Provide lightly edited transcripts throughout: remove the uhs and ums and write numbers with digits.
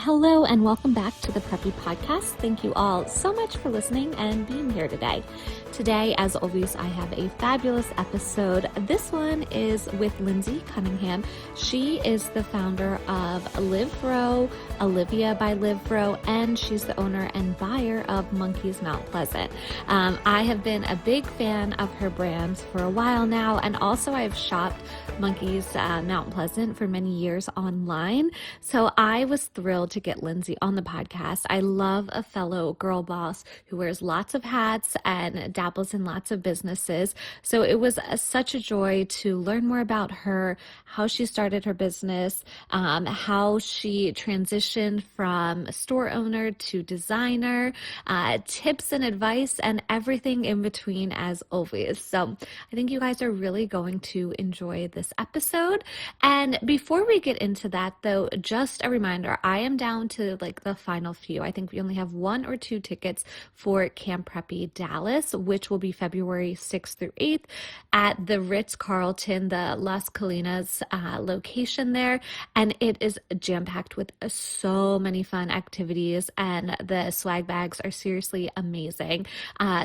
Hello and welcome back to the Preppy podcast. Thank you all so much for listening and being here today. Today, as always, I have a fabulous episode. This one is with Lindsay Cunningham. She is the founder of LIVRO Olivia by LIVRO, and she's the owner and buyer of Monkee's Mount Pleasant. I have been a big fan of her brands for a while now, and also I've shopped Monkee's Mount Pleasant for many years online. So I was thrilled to get Lindsay on the podcast. I love a fellow girl boss who wears lots of hats and dabbles in lots of businesses. So it was such a joy to learn more about her, how she started her business, how she transitioned from store owner to designer, tips and advice, and everything in between as always. So I think you guys are really going to enjoy this episode. And before we get into that though, just a reminder, I am down to like the final few. I think we only have 1 or 2 tickets for Camp Preppy Dallas, which will be February 6th through 8th at the Ritz-Carlton, the Las Colinas location there. And it is jam-packed with so many fun activities, and the swag bags are seriously amazing.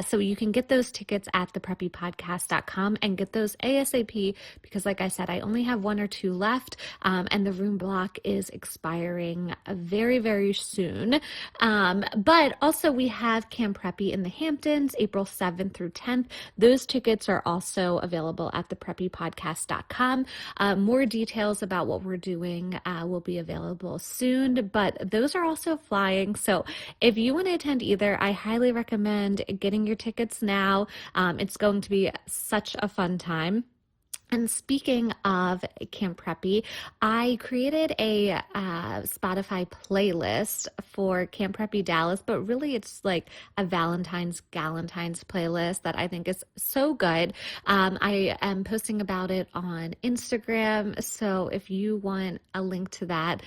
So you can get those tickets at thepreppypodcast.com and get those ASAP because like I said, I only have 1 or 2 left, and the room block is expiring very, very soon. But also we have Camp Preppy in the Hamptons, April 7th through 10th. Those tickets are also available at thepreppypodcast.com. More details about what we're doing will be available soon, but those are also flying. So if you want to attend either, I highly recommend getting your tickets now. It's going to be such a fun time. And speaking of Camp Preppy, I created a Spotify playlist for Camp Preppy Dallas, but really it's like a Valentine's Galentine's playlist that I think is so good. I am posting about it on Instagram, so if you want a link to that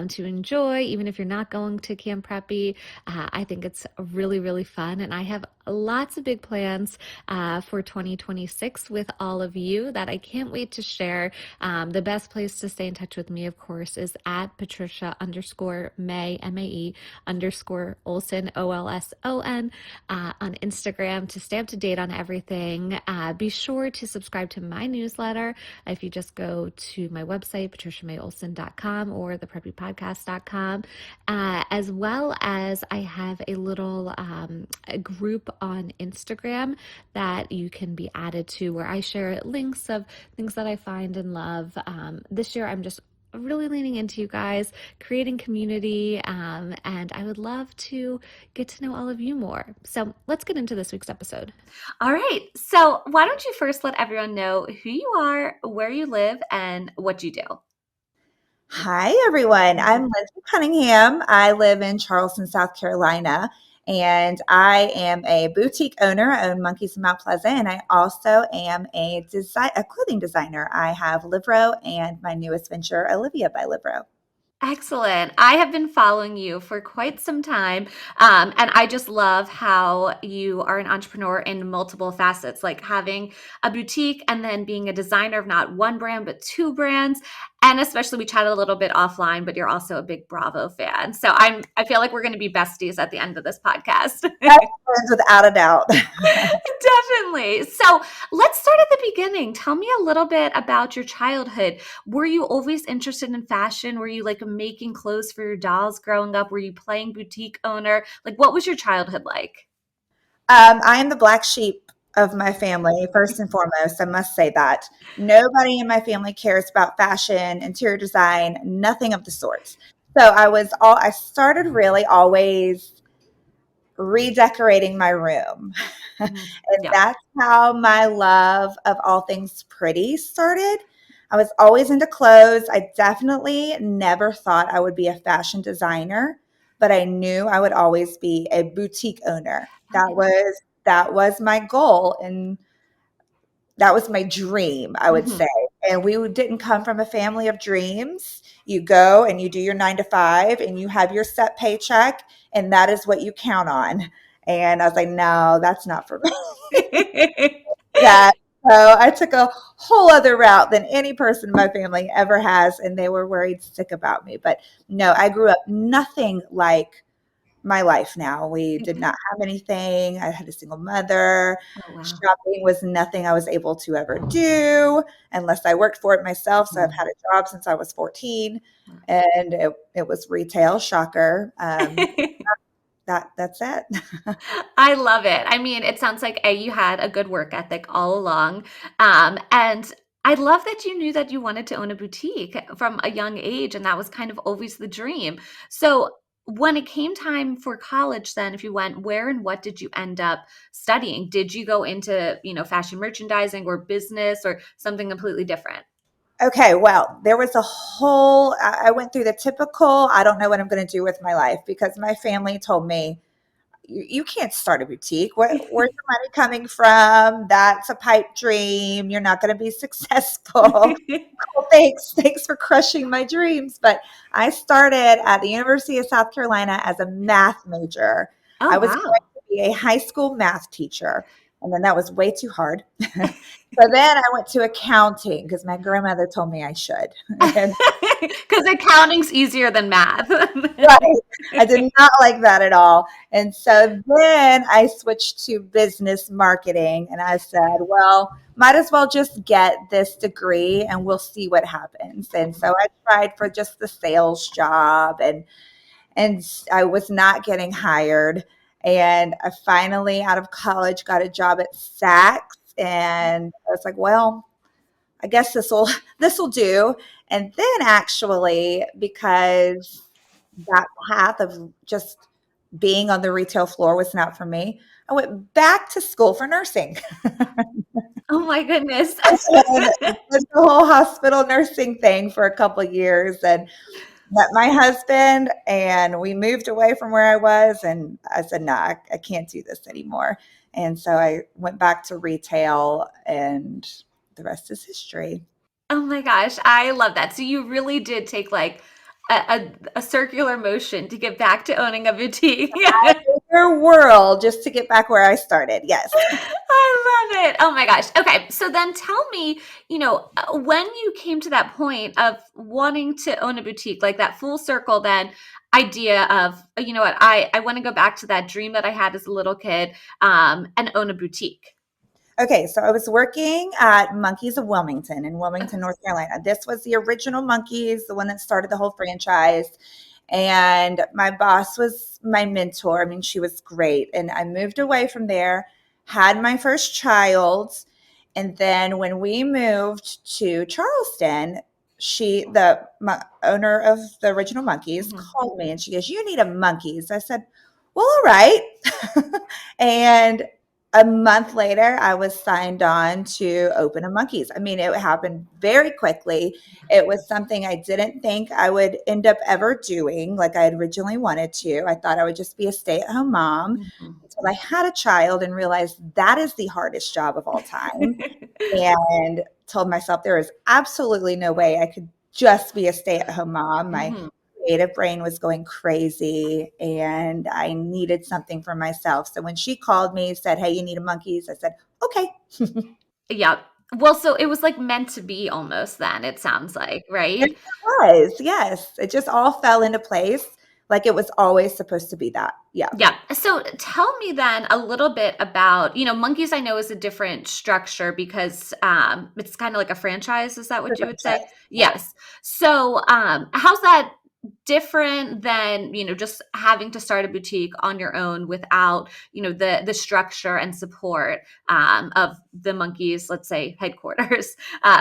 to enjoy, even if you're not going to Camp Preppy, I think it's really, really fun. And I have lots of big plans for 2026 with all of you that I can't wait to share. The best place to stay in touch with me, of course, is at Patricia_May, May_Olson, OLSON, on Instagram to stay up to date on everything. Be sure to subscribe to my newsletter if you just go to my website, patriciamayolson.com or thepreppypodcast.com, as well as I have a little a group on Instagram that you can be added to where I share links of things that I find and love. This year I'm just really leaning into you guys, creating community, and I would love to get to know all of you more. So let's get into this week's episode. All right. So why don't you first let everyone know who you are, where you live, and what you do? Hi, everyone. I'm Lindsay Cunningham. I live in Charleston, South Carolina, and I am a boutique owner. I own Monkee's Mount Pleasant, and I also am a clothing designer. I have LIVRO and my newest venture, Olivia by LIVRO. Excellent. I have been following you for quite some time, and I just love how you are an entrepreneur in multiple facets, like having a boutique and then being a designer of not one brand, but 2 brands. And especially we chatted a little bit offline, but you're also a big Bravo fan. So I feel like we're going to be besties at the end of this podcast. That's without a doubt. Definitely. So let's start at the beginning. Tell me a little bit about your childhood. Were you always interested in fashion? Were you like making clothes for your dolls growing up? Were you playing boutique owner? Like, what was your childhood like? I am the black sheep of my family, first and foremost. I must say that. Nobody in my family cares about fashion, interior design, nothing of the sorts. So I started really always redecorating my room. And Yeah. that's how my love of all things pretty started. I was always into clothes. I definitely never thought I would be a fashion designer, but I knew I would always be a boutique owner. That was my goal, and that was my dream, I would say. And we didn't come from a family of dreams. You go and you do your 9 to 5 and you have your set paycheck, and that is what you count on. And I was like, no, that's not for me. So I took a whole other route than any person in my family ever has, and they were worried sick about me. But no, I grew up nothing like my life now. We did not have anything. I had a single mother. Oh, wow. Shopping was nothing I was able to ever do unless I worked for it myself. So I've had a job since I was 14, and it was retail. Shocker. That's it. I love it. I mean, it sounds like you had a good work ethic all along. And I love that you knew that you wanted to own a boutique from a young age, and that was kind of always the dream. So when it came time for college, then if you went, where and what did you end up studying? Did you go into, fashion merchandising or business or something completely different? Okay, well, there was a whole, I went through the typical, I don't know what I'm going to do with my life because my family told me, you can't start a boutique. Where's the money coming from? That's a pipe dream. You're not going to be successful. Well, thanks for crushing my dreams. But I started at the University of South Carolina as a math major. Oh, I was wow. going to be a high school math teacher, and then that was way too hard. So then I went to accounting because my grandmother told me I should. And Because accounting's easier than math. right. I did not like that at all. And so then I switched to business marketing and I said, well, might as well just get this degree and we'll see what happens. And so I tried for just the sales job and I was not getting hired. And I finally out of college got a job at Saks and I was like, well, I guess this will do. And then actually, because that path of just being on the retail floor was not for me, I went back to school for nursing. Oh my goodness. And did the whole hospital nursing thing for a couple of years and met my husband and we moved away from where I was and I said, no, I can't do this anymore. And so I went back to retail and the rest is history. Oh my gosh, I love that. So you really did take like a circular motion to get back to owning a boutique. Bigger world just to get back where I started. Yes. I love it. Oh my gosh. Okay. So then tell me, when you came to that point of wanting to own a boutique, like that full circle, then idea of, you know what, I want to go back to that dream that I had as a little kid, and own a boutique. Okay, so I was working at Monkees of Wilmington in Wilmington, Okay. North Carolina. This was the original Monkees, the one that started the whole franchise. And my boss was my mentor. I mean, she was great. And I moved away from there, had my first child. And then when we moved to Charleston, the owner of the original Monkees Mhm. called me and she goes, "You need a Monkees." I said, "Well, all right." And a month later, I was signed on to open a Monkees. I mean, it happened very quickly. It was something I didn't think I would end up ever doing like I had originally wanted to. I thought I would just be a stay-at-home mom Mhm. until I had a child and realized that is the hardest job of all time. And told myself there is absolutely no way I could just be a stay-at-home mom. My Mhm. creative brain was going crazy and I needed something for myself. So when she called me, said, "Hey, you need a Monkees," I said, "Okay." Yeah. Well, so it was like meant to be almost then, it sounds like, It right? was, yes. It just all fell into place like it was always supposed to be that. Yeah. Yeah. So tell me then a little bit about, Monkeys I know is a different structure because it's kind of like a franchise. Is that what you would say? Franchise. Yes. Yes. So how's that different than, just having to start a boutique on your own without, the structure and support of the Monkeys, let's say headquarters,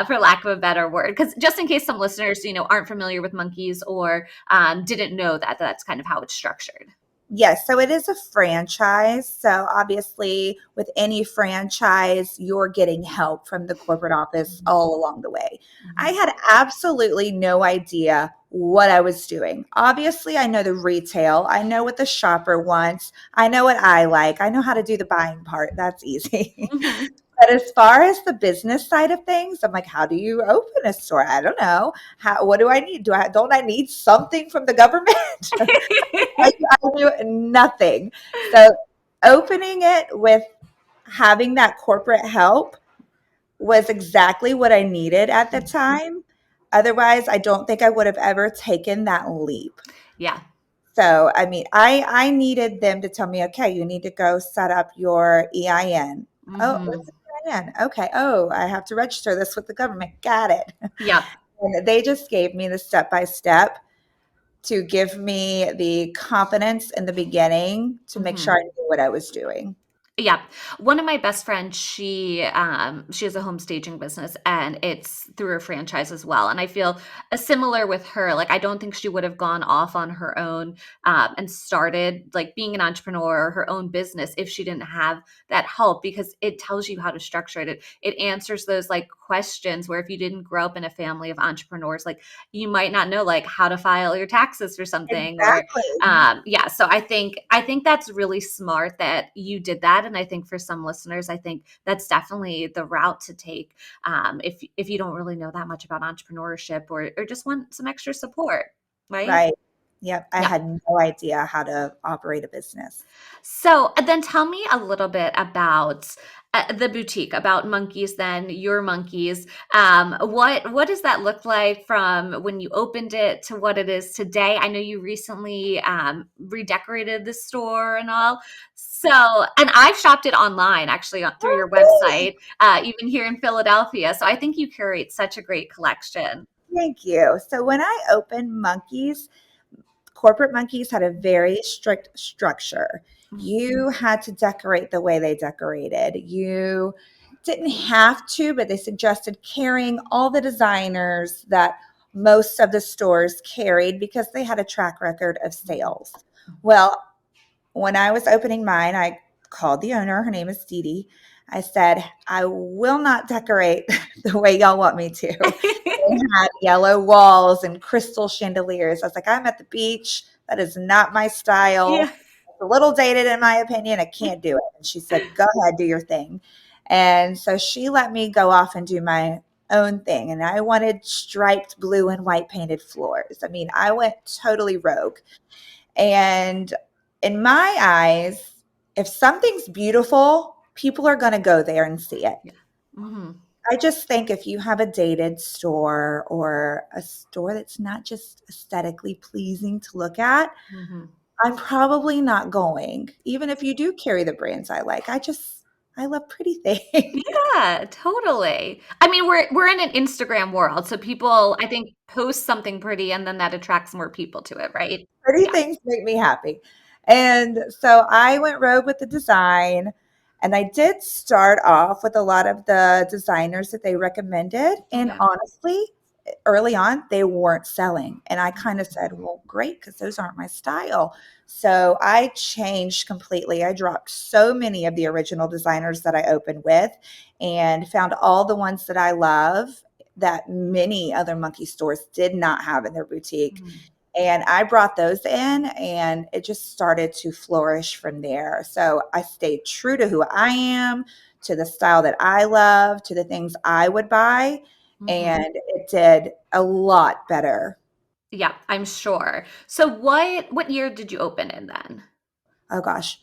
for lack of a better word. Because just in case some listeners, aren't familiar with Monkeys or didn't know that that's kind of how it's structured. Yes, so it is a franchise. So obviously, with any franchise, you're getting help from the corporate office Mhm. all along the way. I Mhm. had absolutely no idea what I was doing. Obviously, I know the retail, I know what the shopper wants, I know what I like, I know how to do the buying part. That's easy. Mhm. But as far as the business side of things, I'm like, how do you open a store? I don't know. What do I need? Don't I need something from the government? I knew nothing. So opening it with having that corporate help was exactly what I needed at the time. Otherwise, I don't think I would have ever taken that leap. Yeah. So, I mean, I needed them to tell me, okay, you need to go set up your EIN. Oh, Mm-hmm. what's an EIN? Okay. Oh, I have to register this with the government. Got it. Yep. And they just gave me the step by step to give me the confidence in the beginning to make Mm-hmm. sure I knew what I was doing. Yeah. One of my best friends, she has a home staging business and it's through a franchise as well. And I feel a similar with her. Like I don't think she would have gone off on her own and started like being an entrepreneur or her own business if she didn't have that help because it tells you how to structure it. It answers those like questions where if you didn't grow up in a family of entrepreneurs, like you might not know like how to file your taxes for something or Exactly. yeah, so I think that's really smart that you did that, and I think for some listeners, I think that's definitely the route to take if you don't really know that much about entrepreneurship or just want some extra support, right? Right. Yep. I Yeah. had no idea how to operate a business. So then tell me a little bit about the boutique, about Monkees, then your Monkees. What does that look like from when you opened it to what it is today? I know you recently redecorated the store and all. So, and I've shopped it online actually through your Oh, website, even here in Philadelphia. So I think you curate such a great collection. thank you. So when I opened Monkees, corporate Monkees had a very strict structure. Mm, You had to decorate the way they decorated. You didn't have to, but they suggested carrying all the designers that most of the stores carried because they had a track record of sales. Well, when I was opening mine, I called the owner. Her name is Dee Dee. I said, I will not decorate the way y'all want me to. They had yellow walls and crystal chandeliers. I was like, I'm at the beach. That is not my yeah. style. It's a little dated, in my opinion. I can't do it. And she said, go ahead, do your thing. And so she let me go off and do my own thing. And I wanted striped blue and white painted floors. I mean, I went totally rogue. And in my eyes, if something's beautiful, people are going to go there and see it. Yeah. Hmm. I just think if you have a dated store or a store that's not just aesthetically pleasing to look at, Hmm. I'm probably not going, even if you do carry the brands I like. I love pretty things. Yeah, totally. I mean, we're in an Instagram world, so people, I think, post something pretty and then that attracts more people to it, right? Pretty Yeah. things make me happy. And so I went rogue with the design. And I did start off with a lot of the designers that they recommended. And Yeah. honestly, early on, they weren't selling. And I kind of said, well, great, because those aren't my style. So I changed completely. I dropped so many of the original designers that I opened with and found all the ones that I love that many other Monkee stores did not have in their boutique. Mhm. And I brought those in, and it just started to flourish from there. So I stayed true to who I am, to the style that I love, to the things I would buy. Mhm. And it did a lot better. Yeah, I'm sure. So what year did you open in then? Oh gosh,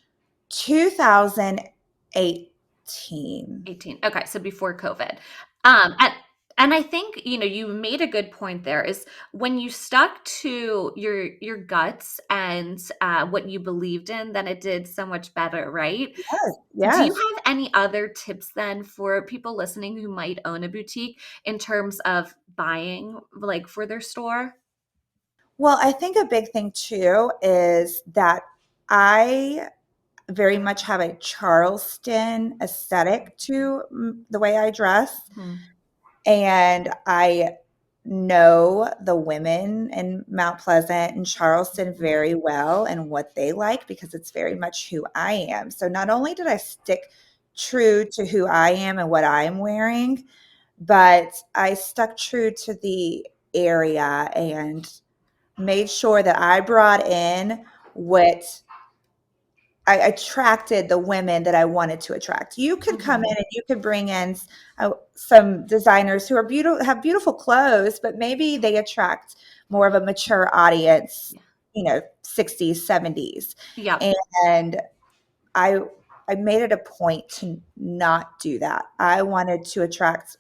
2018. 18. Okay, so before COVID. And I think, you made a good point there is when you stuck to your guts and what you believed in, then it did so much better, right? Yes, Do you yes. have any other tips then for people listening who might own a boutique in terms of buying like for their store? Well, I think a big thing too is that I very much have a Charleston aesthetic to the way I dress. Mhm. And I know the women in Mount Pleasant and Charleston very well and what they like because it's very much who I am. So not only did I stick true to who I am and what I'm wearing, but I stuck true to the area and made sure that I brought in what I attracted the women that I wanted to attract. You could come in Mhm. and you could bring in some designers who are beautiful, have beautiful clothes, but maybe they attract more of a mature audience, Yeah. 60s, 70s. Yep. And I made it a point to not do that. I wanted to attract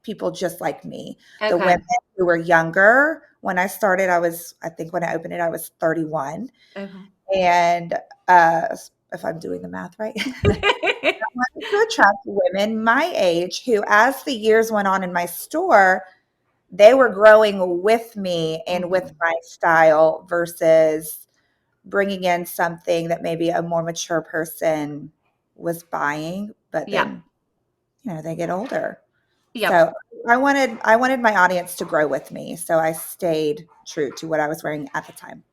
people just like me. The Okay. women who were younger when I started, I think when I opened it, I was 31. Okay. And if I'm doing the math right, I wanted to attract women my age who, as the years went on in my store, they were growing with me and with Mhm. my style versus bringing in something that maybe a more mature person was buying, but Yeah. then, they get older. Yep. So I wanted my audience to grow with me. So I stayed true to what I was wearing at the time.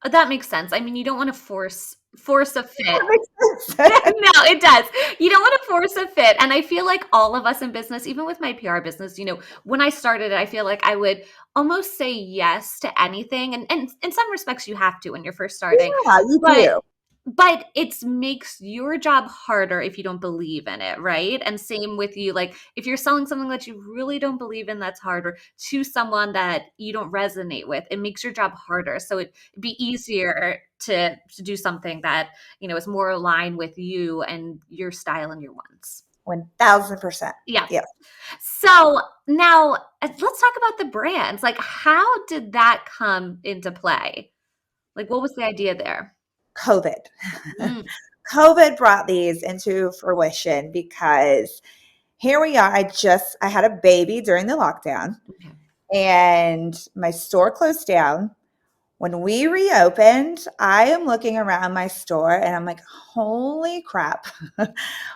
That makes sense. I mean, you don't want to force a fit. That makes sense. No, it does. You don't want to force a fit. And I feel like all of us in business, even with my PR business, when I started it, I feel like I would almost say yes to anything. And in some respects, you have to when you're first starting. Yeah, you But do. but it makes your job harder if you don't believe in it, right? And same with you. Like if you're selling something that you really don't believe in, that's harder to someone that you don't resonate with. It makes your job harder. So it'd be easier to do something that is more aligned with you and your style and your wants. 1000%. Yeah. Yes. So now let's talk about the brands. Like, how did that come into play? Like, what was the idea there? COVID. Mm, COVID brought these into fruition because here we are. I had a baby during the lockdown okay. and my store closed down. When we reopened, I am looking around my store and I'm like, holy crap.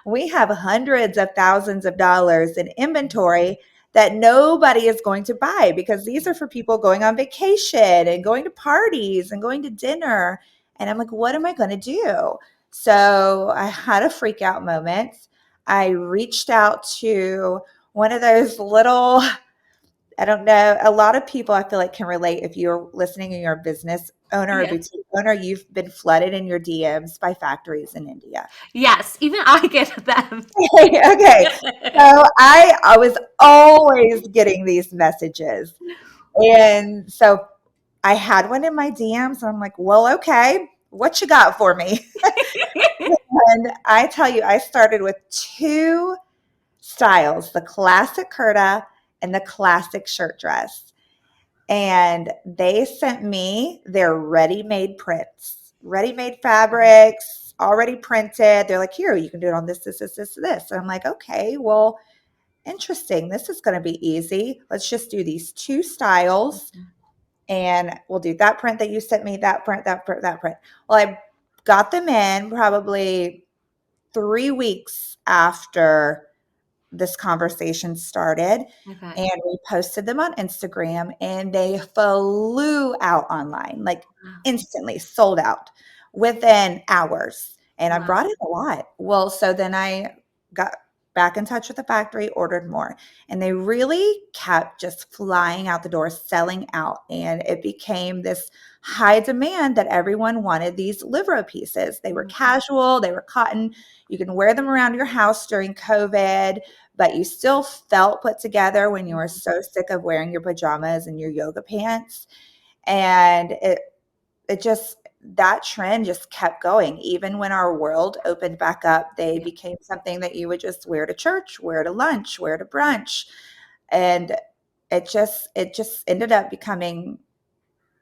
We have hundreds of thousands of dollars in inventory that nobody is going to buy because these are for people going on vacation and going to parties and going to dinner. And I'm like, what am I going to do? So I had a freak out moment. I reached out to one of those little, I don't know. A lot of people I feel like can relate if you're listening and you're a business owner or Yeah. boutique owner, you've been flooded in your DMs by factories in India. Yes, even I get them. Okay. So I was always getting these messages. And so I had one in my DMs and I'm like, well, okay, what you got for me? And I tell you, I started with two styles, the classic Kurta and the classic shirt dress. And they sent me their ready-made prints, ready-made fabrics, already printed. They're like, here, you can do it on this. And I'm like, okay, well, interesting. This is going to be easy. Let's just do these two styles Mhm. and we'll do that print that you sent me, that print, that print, that print. Well, I got them in probably 3 weeks after this conversation started, Okay. and we posted them on Instagram and they flew out online, like Wow. instantly sold out within hours. And I Wow. brought in a lot. Well, so then I got back in touch with the factory, ordered more, and they really kept just flying out the door, selling out. And it became this high demand that everyone wanted these LIVRO pieces. They were Mhm. casual, they were cotton. You can wear them around your house during COVID, but you still felt put together when you were Mhm. so sick of wearing your pajamas and your yoga pants. And it just, that trend just kept going. Even when our world opened back up, they Yeah. became something that you would just wear to church, wear to lunch, wear to brunch. And it just ended up becoming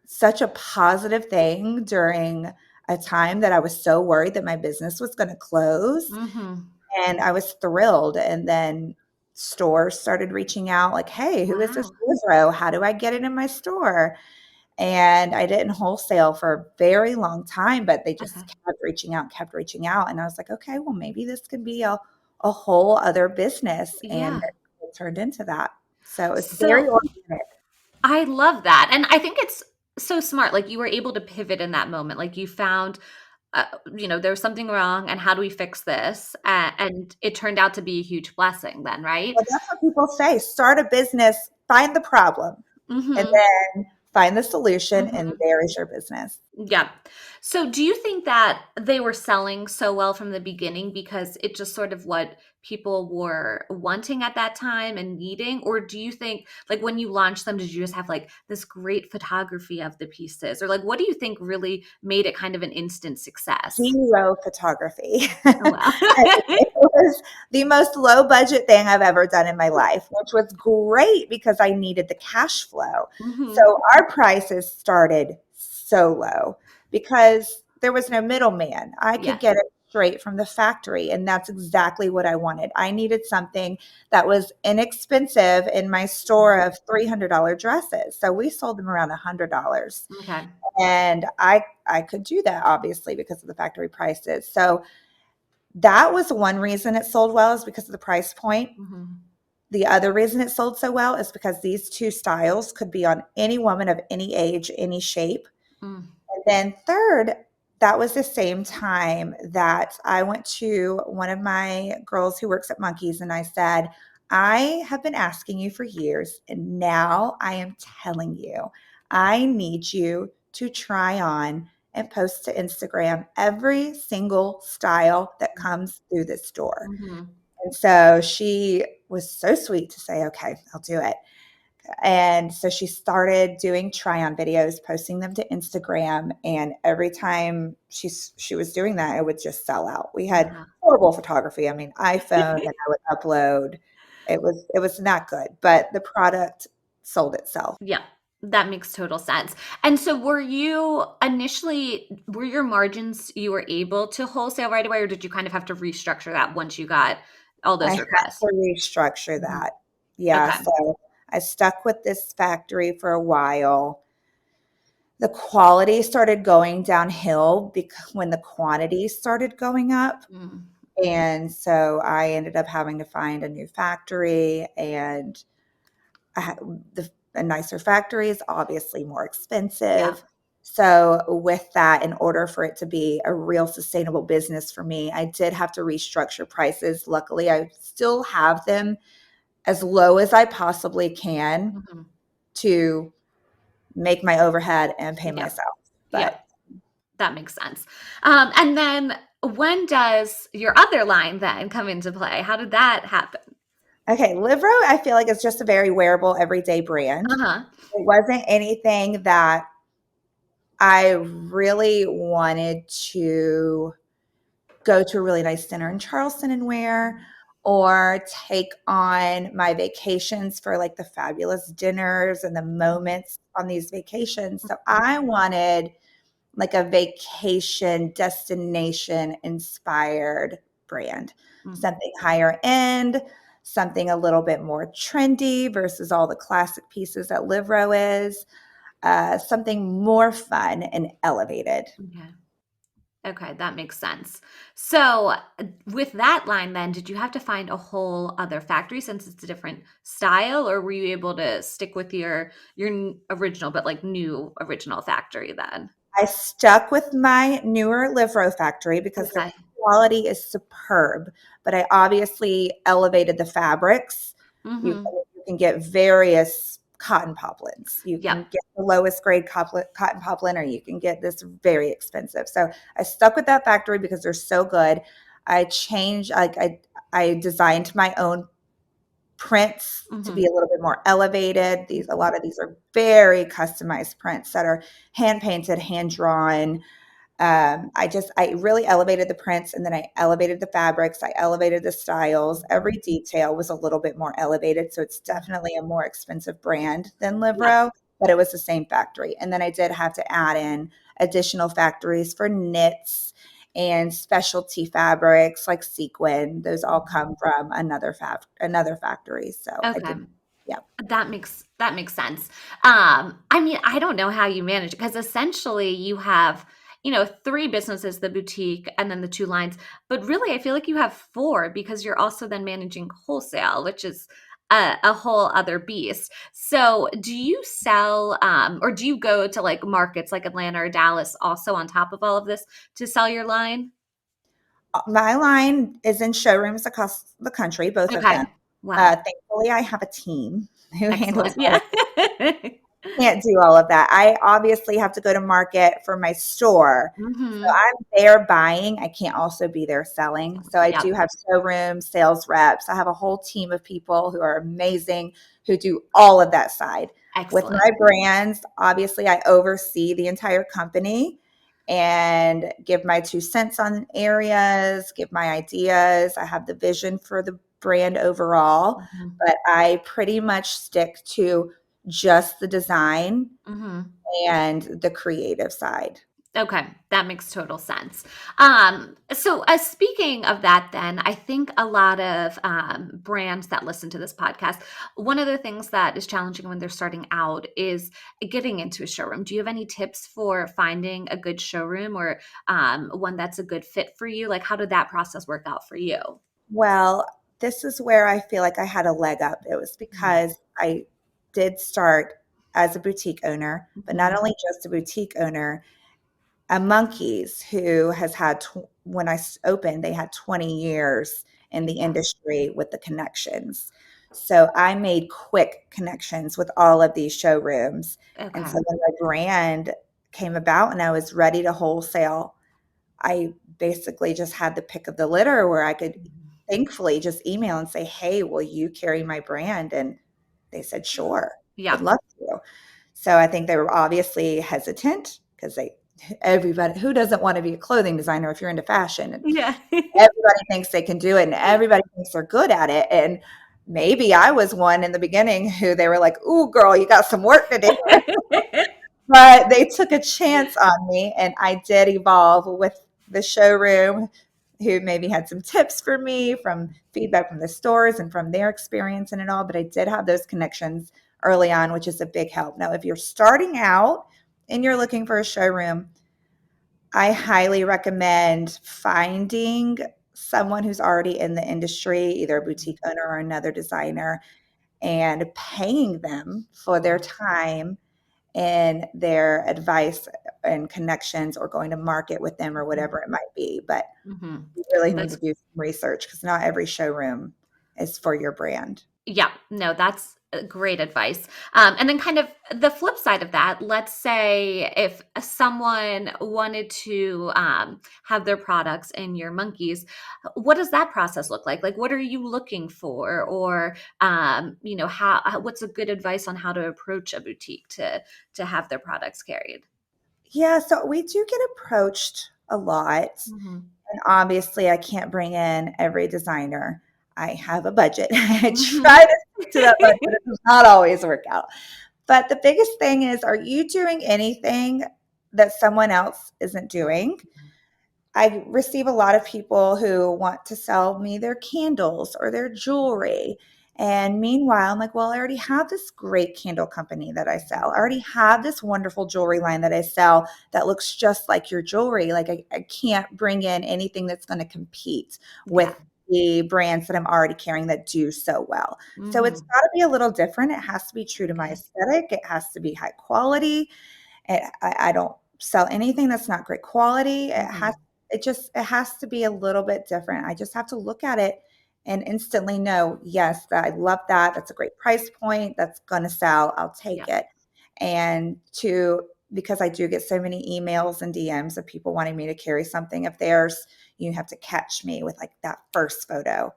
such a positive thing during a time that I was so worried that my business was going to close, Mhm. and I was thrilled. And then stores started reaching out like, hey, who is this Wow. LIVRO? How do I get it in my store? And I didn't wholesale for a very long time, but they Okay. just kept reaching out. And I was like, okay, well, maybe this could be a whole other business. And Yeah. it turned into that. So it's very So organic. I love that. And I think it's so smart. Like you were able to pivot in that moment. Like you found, there was something wrong and how do we fix this? And it turned out to be a huge blessing then, right? Well, that's what people say. Start a business, find the problem, and Mm-hmm. then find the solution, and Mm-hmm. there is your business. Yeah. So do you think that they were selling so well from the beginning because it just sort of what people were wanting at that time and needing? Or do you think like when you launched them, did you just have like this great photography of the pieces? Or like what do you think really made it kind of an instant success? Zero photography. Oh wow. It was the most low budget thing I've ever done in my life, which was great because I needed the cash flow. So Hmm. our prices started so low because there was no middleman. I could Yeah. get it straight from the factory, and that's exactly what I wanted. I needed something that was inexpensive in my store of $300 dresses. So we sold them around $100. Okay. And I could do that obviously because of the factory prices. So that was one reason it sold well, is because of the price point. Hmm. The other reason it sold so well is because these two styles could be on any woman of any age, any shape. Mm. And then third, that was the same time that I went to one of my girls who works at Monkees and I said, I have been asking you for years, and now I am telling you, I need you to try on and post to Instagram every single style that comes through this door. Hmm. And so she was so sweet to say, okay, I'll do it. And so she started doing try on videos, posting them to Instagram. And every time she was doing that, it would just sell out. We had Uh-huh. horrible photography. I mean, iPhone, and I would upload. It was not good, but the product sold itself. Yeah, that makes total sense. And so were your margins you were able to wholesale right away, or did you kind of have to restructure that once you got all I those had requests? to restructure Mhm. that. Yeah. Okay. So I stuck with this factory for a while. The quality started going downhill because when the quantity started going up. Mm. And so I ended up having to find a new factory, and I had a nicer factory is obviously more Yeah. expensive. So with that, in order for it to be a real sustainable business for me, I did have to restructure prices. Luckily, I still have them as low as I possibly can Mhm. to make my overhead and pay Yep. myself. Yep. But That makes sense. And then when does your other line then come into play? How did that happen? okay, LIVRO, I feel like it's just a very wearable, everyday brand. Uh-huh. It wasn't anything that I really wanted to go to a really nice dinner in Charleston and wear, or take on my vacations for like the fabulous dinners and the moments on these vacations. So I wanted like a vacation destination inspired brand, Mm. something higher end, something a little bit more trendy versus all the classic pieces that LIVRO is, something more fun and elevated. Okay. Okay, that makes sense. So, with that line then, did you have to find a whole other factory since it's a different style, or were you able to stick with your original but like new original factory then? I stuck with my newer LIVRO factory because their Okay. quality is superb, but I obviously elevated the fabrics. Mhm. You can get various cotton poplins. You Yep. can get the lowest grade cotton poplin, or you can get this very expensive. So I stuck with that factory because they're so good. I changed, like I designed my own prints to be Mhm. a little bit more elevated. A lot of these are very customized prints that are hand painted, hand drawn. I really elevated the prints, and then I elevated the fabrics. I elevated the styles. Every detail was a little bit more elevated. So it's definitely a more expensive brand than Yeah. LIVRO, but it was the same factory. And then I did have to add in additional factories for knits and specialty fabrics like sequin. Those all come from another factory. So I Okay. did, yeah. That makes sense. I mean, I don't know how you manage it because essentially you have, three businesses, the boutique and then the two lines. But really, I feel like you have four because you're also then managing wholesale, which is a whole other beast. So, do you sell, or do you go to like markets like Atlanta or Dallas also on top of all of this to sell your line? My line is in showrooms across the country, both of them. Okay. Wow. Thankfully, I have a team who handles Excellent. all Yeah. of can't do all of that. I obviously have to go to market for my store. So Mm-hmm. I'm there buying. I can't also be there selling. So I Yep. do have showrooms, sales reps. I have a whole team of people who are amazing who do all of that side. With Excellent. my brands, obviously I oversee the entire company and give my 2 cents on areas, give my ideas. I have the vision for the brand overall, Mm-hmm. but I pretty much stick to just the design Mm-hmm. and the creative side. Okay, that makes total sense. So speaking of that, then I think a lot of brands that listen to this podcast, one of the things that is challenging when they're starting out is getting into a showroom. Do you have any tips for finding a good showroom or one that's a good fit for you? Like, how did that process work out for you? Well, this is where I feel like I had a leg up. It was Mhm. because I did start as a boutique owner, but not Mhm. only just a boutique owner, a Monkees who has had, when opened, they had 20 years in the Yeah. industry with the connections. So I made quick connections with all of these showrooms. And Okay. so when my brand came about and I was ready to wholesale, I basically just had the pick of the litter where I could Mhm. thankfully just email and say, "Hey, will you carry my brand?" And they said, "Sure, would Yeah. love to." So I think they were obviously hesitant because everybody who doesn't want to be a clothing designer if you're into fashion, and Yeah. everybody thinks they can do it and everybody thinks they're good at it. And maybe I was one in the beginning who they were like, "Ooh, girl, you got some work to do." But they took a chance on me, and I did evolve with the showroom, who maybe had some tips for me from feedback from the stores and from their experience in it all. But I did have those connections early on, which is a big help. Now, if you're starting out and you're looking for a showroom, I highly recommend finding someone who's already in the industry, either a boutique owner or another designer, and paying them for their time and their advice and connections or going to market with them or Mhm. whatever it might be. But Mhm. you really need to That's do some research because not every showroom is for your brand. Yeah, no, that's great advice. And then, kind of the flip side of that, let's say if someone wanted to have their products in your monkeys, what does that process look like? Like, what are you looking for, or what's a good advice on how to approach a boutique to have their products carried? Yeah, so we do get approached a lot. Hmm. And obviously, I can't bring in every designer. I have a budget. I Hmm. try to stick to that budget, but it does not always work out. But the biggest thing is, are you doing anything that someone else isn't doing? I receive a lot of people who want to sell me their candles or their jewelry. And meanwhile, I'm like, well, I already have this great candle company that I sell. I already have this wonderful jewelry line that I sell that looks just like your jewelry. Like, I can't bring in anything that's going to compete Yeah. with the brands that I'm already carrying that do so well. So it's Hmm. got to be a little different. It has to be true to my Okay. aesthetic, it has to be high quality. I don't sell anything that's not great quality. Hmm. It has to be a little bit different. I just have to look at it and instantly know, yes, that I love that. That's a great price point. That's gonna sell. I'll take Yeah. it. And to because I do get so many emails and DMs of people wanting me to carry something of theirs, you have to catch me with like that first photo.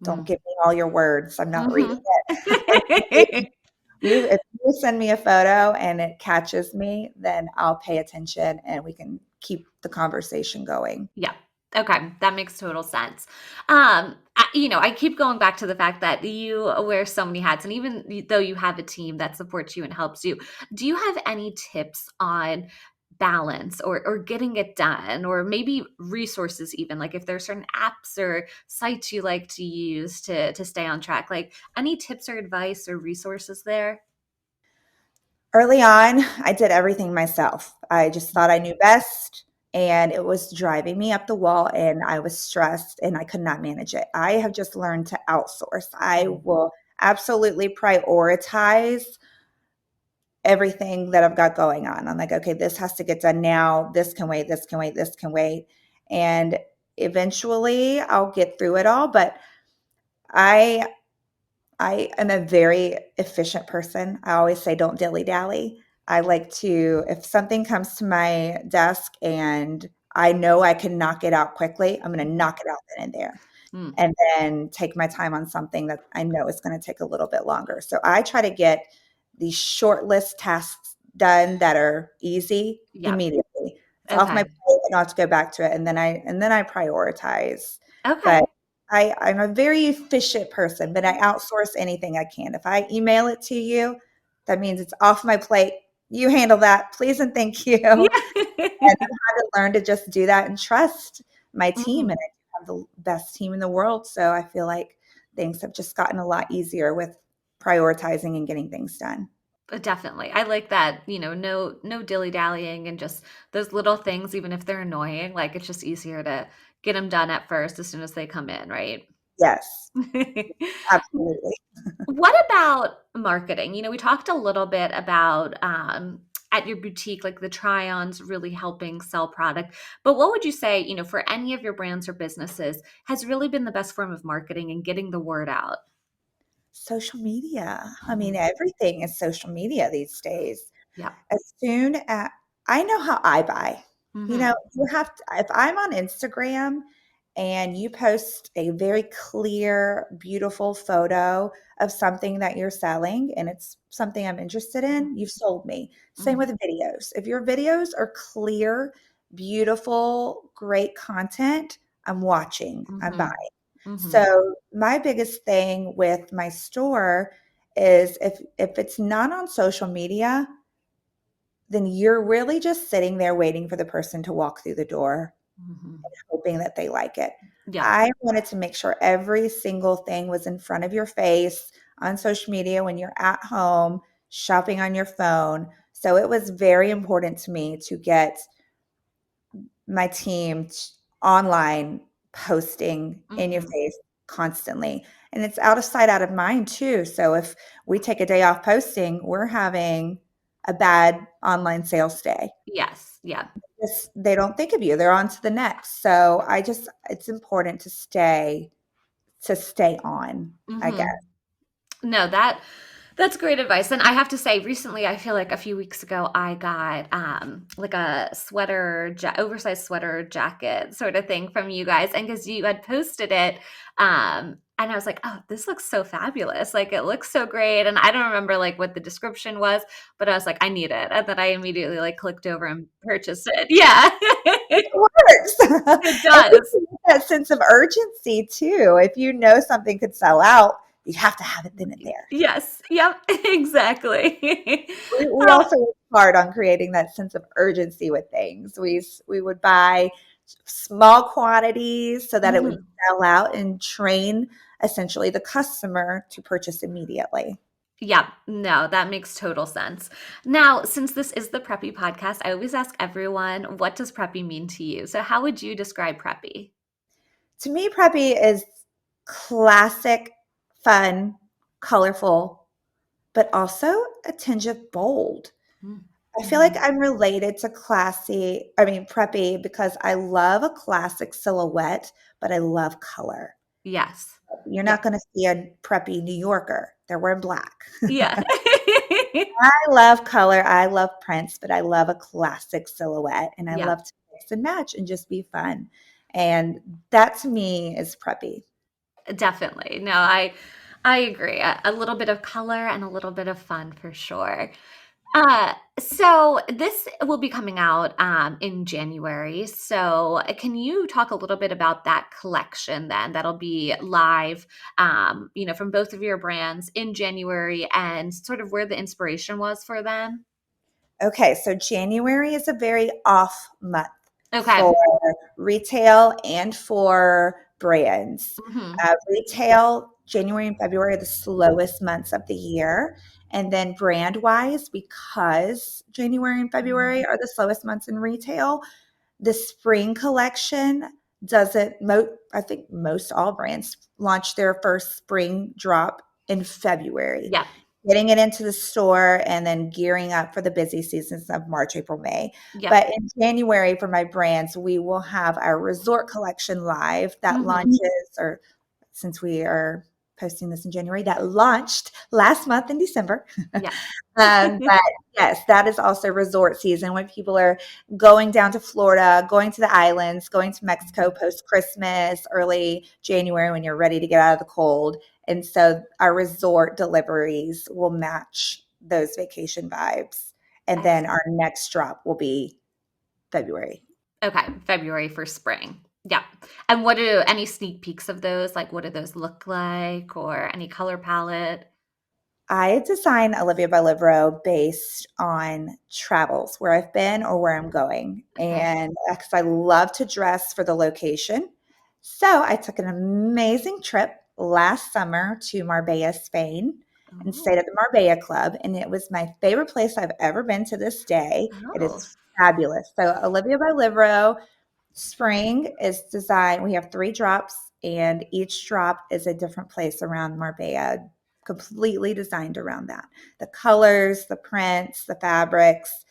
Don't Mm. give me all your words. I'm not reading Mhm. it. If you send me a photo and it catches me, then I'll pay attention and we can keep the conversation going. Yeah. Okay, that makes total sense. I keep going back to the fact that you wear so many hats, and even though you have a team that supports you and helps you, do you have any tips on balance or getting it done, or maybe resources, even like if there's certain apps or sites you like to use to stay on track? Like, any tips or advice or resources there? Early on, I did everything myself. I just thought I knew best and it was driving me up the wall and I was stressed and I could not manage it. I have just learned to outsource. I Mhm. will absolutely prioritize everything that I've got going on. I'm like, okay, this has to get done now. This can wait, this can wait, this can wait. And eventually I'll get through it all. But I I am a very efficient person. I always say don't dilly-dally. I like to, if something comes to my desk and I know I can knock it out quickly, I'm going to knock it out then and there. Mm. And then take my time on something that I know is going to take a little bit longer. So I try to get these short list tasks done that are easy Yep. immediately. It's off my Okay. plate. I don't have to go back to it, and then I prioritize. But Okay. I'm a very efficient person, but I outsource anything I can. If I email it to you, that means it's off my plate. You handle that, please and thank you. And Yeah. I've had to learn to just do that and trust my team. And Mhm. I have the best team in the world. So I feel like things have just gotten a lot easier with prioritizing and getting things done. Definitely. I like that, no dilly-dallying and just those little things, even if they're annoying, like, it's just easier to get them done at first as soon as they come in, right? Yes, absolutely. What about marketing? We talked a little bit about, at your boutique, like, the try-ons really helping sell product, but what would you say, for any of your brands or businesses, has really been the best form of marketing and getting the word out? Social media. I mean, Mhm. everything is social media these days. Yep. As soon as I know how I buy. Mhm. You have to, if I'm on Instagram and you post a very clear, beautiful photo of something that you're selling and it's something I'm interested in, you've sold me. Same Mhm. with videos. If your videos are clear, beautiful, great content, I'm watching, I'm buying. Mhm. Mhm. So my biggest thing with my store is if it's not on social media, then you're really just sitting there waiting for the person to walk through the door, Mhm. hoping that they like it. Yep. I wanted to make sure every single thing was in front of your face on social media when you're at home, shopping on your phone. So it was very important to me to get my team online posting in your Mhm. face constantly. And it's out of sight, out of mind too. So if we take a day off posting, we're having a bad online sales day. Yes. Yeah. Just, they don't think of you. They're on to the next. So it's important to stay on, I guess. Mhm. No, that's great advice, and I have to say recently, I feel like a few weeks ago, I got, like a oversized sweater jacket sorta thing from you guys, and because you had posted it, and I was like, "Oh, this looks so fabulous," like, it looks so great, and I don't remember, like, what the description was, but I was like, "I need it," and then I immediately, like, clicked over and purchased it. Yeah. It works. It And you does. need that sense of urgency too. If you know something could sell out, you have to have it then and there. Yes. Yep. Exactly. We Uh, also work hard on creating that sense of urgency with things. We would buy small quantities so that it would mhm. sell out and train essentially the customer to purchase immediately. Yeah, no, that makes total sense. Now, since this is the Preppy podcast, I always ask everyone, what does Preppy mean to you? So, how would you describe Preppy? To me, preppy is classic, fun, colorful, but also a tinge of bold. I feel like Mm-hmm. I'm related to preppy because I love a classic silhouette, but I love color. Yes. You're Yeah. not going to see a preppy New Yorker. They're wearing black. Yeah. I love color. I love prints, but I love a classic silhouette and I Yeah, love to mix and match and just be fun. And that to me is preppy. definitely. No, I agree. A little bit of color and a little bit of fun for sure. So this will be coming out in January. So can you talk a little bit about that collection then? That'll be live, from both of your brands in January and sort of where the inspiration was for them. Okay, so January is a very off month Okay. for retail and for brands. Hmm. Retail, January and February are the slowest months of the year. And then brand wise, because January and February are the slowest months in retail, the spring collection doesn't, I think most all brands launch their first spring drop in February, Yep. getting it into the store and then gearing up for the busy seasons of March, April, May. Yep. But in January, for my brands, we will have our resort collection live that Hmm. launches, or since we are posting this in January, that launched last month in December. Yeah. But yes, that is also resort season when people are going down to Florida, going to the islands, going to Mexico post Christmas, early January when you're ready to get out of the cold. And so our resort deliveries will match those vacation vibes. And then our next drop will be February. Okay, February for spring. Yeah. And what do any sneak peeks of those? Like, what do those look like, or any color palette? I design Olivia by LIVRO based on travels, where I've been or where I'm going. Okay. And because I love to dress for the location. So I took an amazing trip last summer to Marbella, Spain, and Oh. stayed at the Marbella Club. And it was my favorite place I've ever been to this day. It Oh. is fabulous. So Olivia by LIVRO spring is designed. We have 3 drops, and each drop is a different place around Marbella, completely designed around that. The colors, the prints, the fabrics.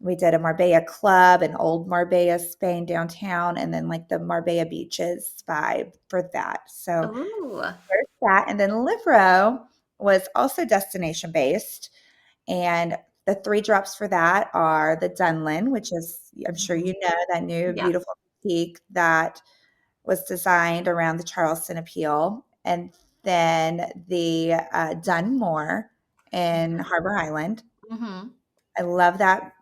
We did a Marbella club in old Marbella, Spain downtown, and then like the Marbella beaches vibe for that. So Ooh. there's that. And then Livro was also destination based. And the 3 drops for that are the Dunlin, which is, I'm sure Mhm. you know, that new Yeah. beautiful boutique that was designed around the Charleston Appeal. And then the Dunmore in Harbor Island. Mhm. I love that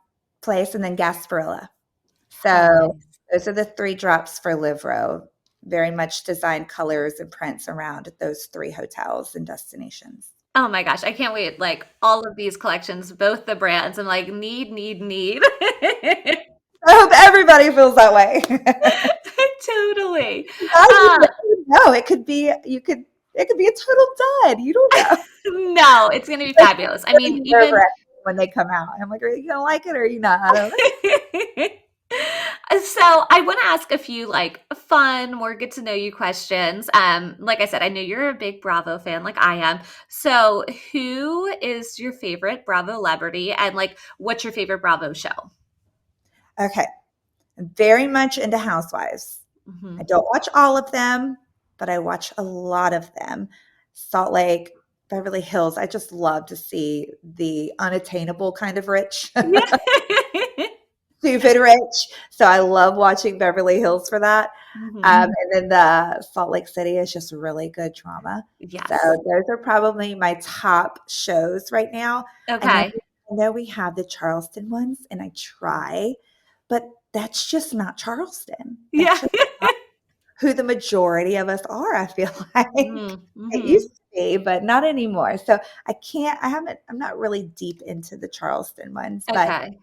place. And then Gasparilla. Oh, So nice. those are the 3 drops for Livro. Very much designed colors and prints around those 3 hotels and destinations. Oh my gosh, I can't wait. Like all of these collections, both the brands, I'm like, need. I hope everybody feels that way. Totally. Now you Uh, never know. It could be a total dud. You don't know. no, it's gonna be Like, fabulous. I mean, really even nerve-wracking when they come out. I'm like, are you gonna like it or are you not? I don't know. so I want to ask a few like fun, more get to know you questions. Like I said, I know you're a big Bravo fan, like I am. So, who is your favorite Bravo celebrity, and like, what's your favorite Bravo show? Okay. I'm very much into Housewives. I Hmm. don't watch all of them, but I watch a lot of them. Salt Lake, Beverly Hills. I just love to see the unattainable kind of rich. Yeah. Stupid rich. So I love watching Beverly Hills for that. Hmm. And then the Salt Lake City is just really good drama. So Yes. those are probably my top shows right now. I know, Okay. I know we have the Charleston ones, and I try, but that's just not Charleston. Yeah. That's just not who the majority of us are, I feel like. It Mm-hmm. used to be, but not anymore. So I'm not really deep into the Charleston ones, but Okay.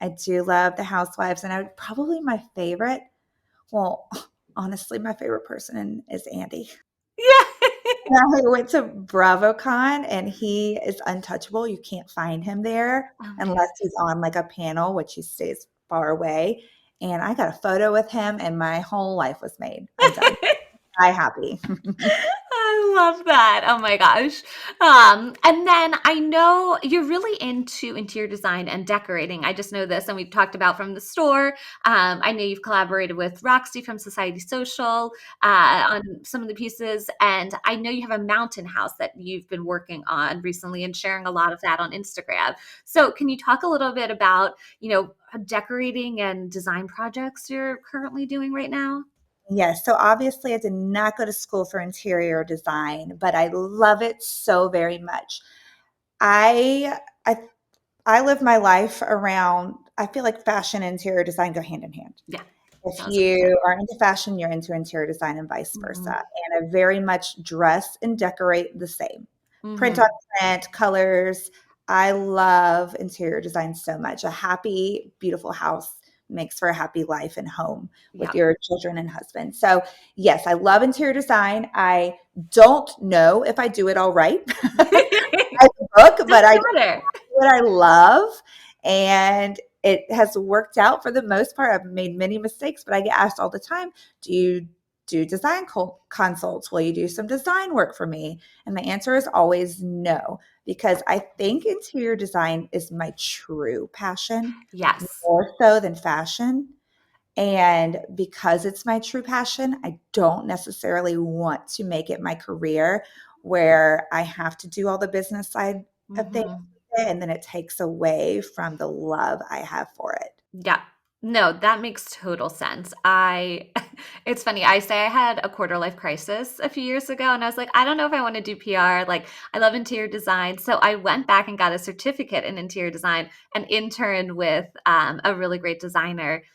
I do love the Housewives, and I would probably my favorite. Well, honestly, my favorite person is Andy. Yeah. Yeah, I went to BravoCon, and he is untouchable. You can't find him there Oh, unless nice. he's on like a panel, which he stays far away. And I got a photo with him, and my whole life was made. I'm done. I happy. I love that. Oh my gosh. And then I know you're really into interior design and decorating. I just know this, and we've talked about from the store. I know you've collaborated with Roxy from Society Social on some of the pieces, and I know you have a mountain house that you've been working on recently and sharing a lot of that on Instagram. So, can you talk a little bit about, decorating and design projects you're currently doing right now? Yes. So obviously, I did not go to school for interior design, but I love it so very much. I I I live my life around. I feel like fashion and interior design go hand in hand. Yeah, If that was 100%. you are into fashion, you're into interior design and vice versa. Mhm, And I very much dress and decorate the same. Print on mhm. print, colors. I love interior design so much. A happy, beautiful house makes for a happy life and home with Yeah. your children and husband. So, yes, I love interior design. I don't know if I do it all right. I book, but I Doesn't matter. what I love, and it has worked out for the most part. I've made many mistakes, but I get asked all the time, "Do you do design consults? Will you do some design work for me?" And my answer is always no, because I think interior design is my true passion Yes. more so than fashion. And because it's my true passion, I don't necessarily want to make it my career where I have to do all the business side of things, Mhm. and then it takes away from the love I have for it. Yeah. No, that makes total sense. It's funny. I say I had a quarter life crisis a few years ago, and I was like, I don't know if I want to do PR. Like, I love interior design. So I went back and got a certificate in interior design and interned with a really great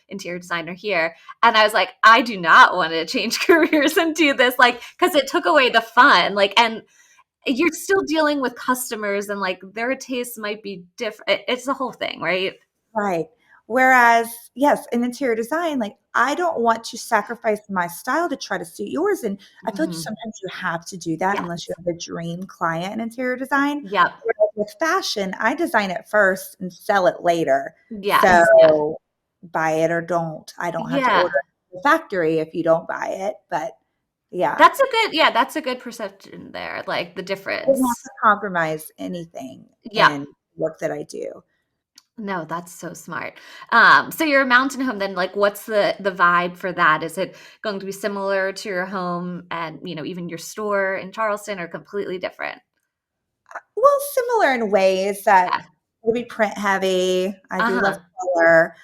interior designer here. And I was like, I do not want to change careers and do this, like, because it took away the fun. Like, and you're still dealing with customers and like their tastes might be different. It's the whole thing, right? Right. Whereas, yes, in interior design, like I don't want to sacrifice my style to try to suit yours. And I feel like Mhm. sometimes you have to do that unless you Yes. have a dream client in interior design. Yep. Whereas with fashion, I design it first and sell it later. Yes. Yeah. So buy it or don't. I don't have to Yeah. order it from the factory if you don't buy it. But yeah, That's a good perception there, like the I don't have difference. to compromise anything Yep. in work that I do. No, that's so smart. So your mountain home then, like what's the vibe for that? Is it going to be similar to your home and, even your store in Charleston or completely different? Well, similar in ways that Yeah. it'll be print heavy. I do love Uh-huh. color.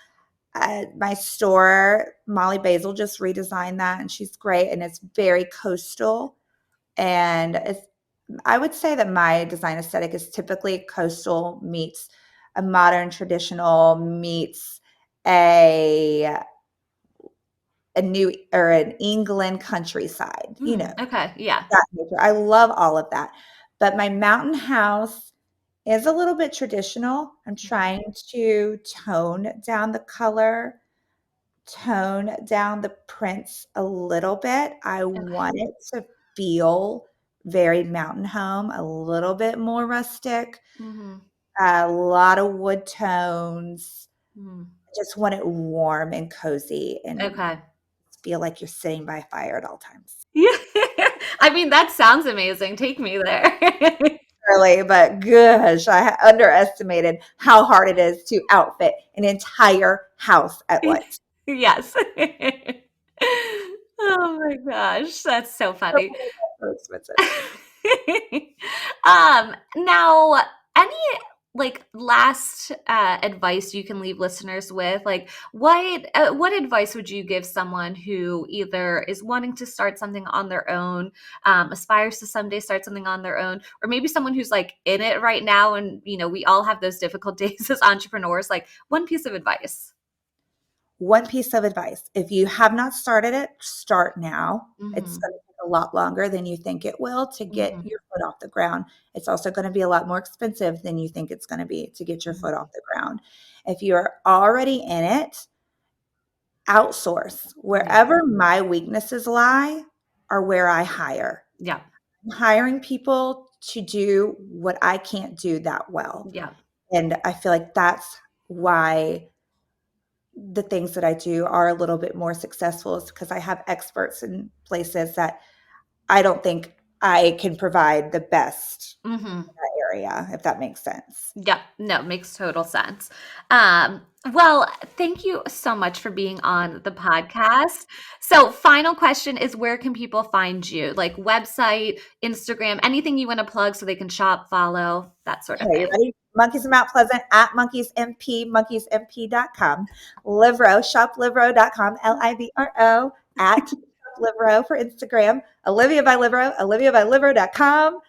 My store, Molly Basil just redesigned that, and she's great, and it's very coastal. And I would say that my design aesthetic is typically coastal meets a modern traditional meets a new or an England countryside, Okay. Yeah. that nature. I love all of that. But my mountain house is a little bit traditional. I'm Mhm. trying to tone down the color, tone down the prints a little bit. I Okay. want it to feel very mountain home, a little bit more rustic, Mhm. a lot of wood tones. Mhm. I just want it warm and cozy and Okay. feel like you're sitting by a fire at all times. Yeah. I mean, that sounds amazing. Take me there. Early, but gosh, I underestimated how hard it is to outfit an entire house at once. Yes. Oh my gosh, that's so funny. So expensive. Now, any like last advice you can leave listeners with? Like, what advice would you give someone who either is wanting to start something on their own, aspires to someday start something on their own, or maybe someone who's like in it right now, and we all have those difficult days as entrepreneurs. Like, one piece of advice. One piece of advice, if you have not started it, start now. It's Hmm. going to take a lot longer than you think it will to get Hmm. your foot off the ground. It's also going to be a lot more expensive than you think it's going to be to get your foot Hmm. off the ground. If you're already in it, outsource. Yeah. Wherever my weaknesses lie are where I hire. Yeah. I'm hiring people to do what I can't do that well. Yeah. And I feel like that's why the things that I do are a little bit more successful, is because I have experts in places that I don't think I can provide the best Hmm. in that area, if that makes sense. Yeah, no, makes total sense. Well, thank you so much for being on the podcast. So, final question is where can people find you? Like website, Instagram, anything you want to plug so they can shop, follow, that sort of Okay, you thing. ready? Monkeys in Mount Pleasant at monkeysmp, monkeysmp.com. Livro, shoplivro.com, Livro, at shoplivro for Instagram. Olivia by Livro, oliviabyLivro.com.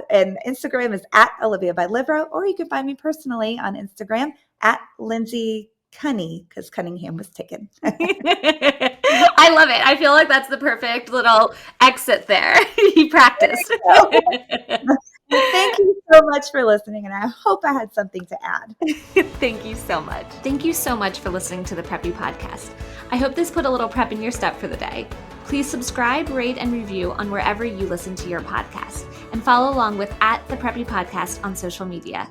And Instagram is at Olivia by Livro, or you can find me personally on Instagram at Lindsay Cunny, because Cunningham was taken. I love it. I feel like that's the perfect little exit there. He practiced. Well, thank you so much for listening, and I hope I had something to add. Thank you so much. Thank you so much for listening to the Preppy Podcast. I hope this put a little prep in your step for the day. Please subscribe, rate, and review on wherever you listen to your podcast, and follow along with @the Preppy Podcast on social media.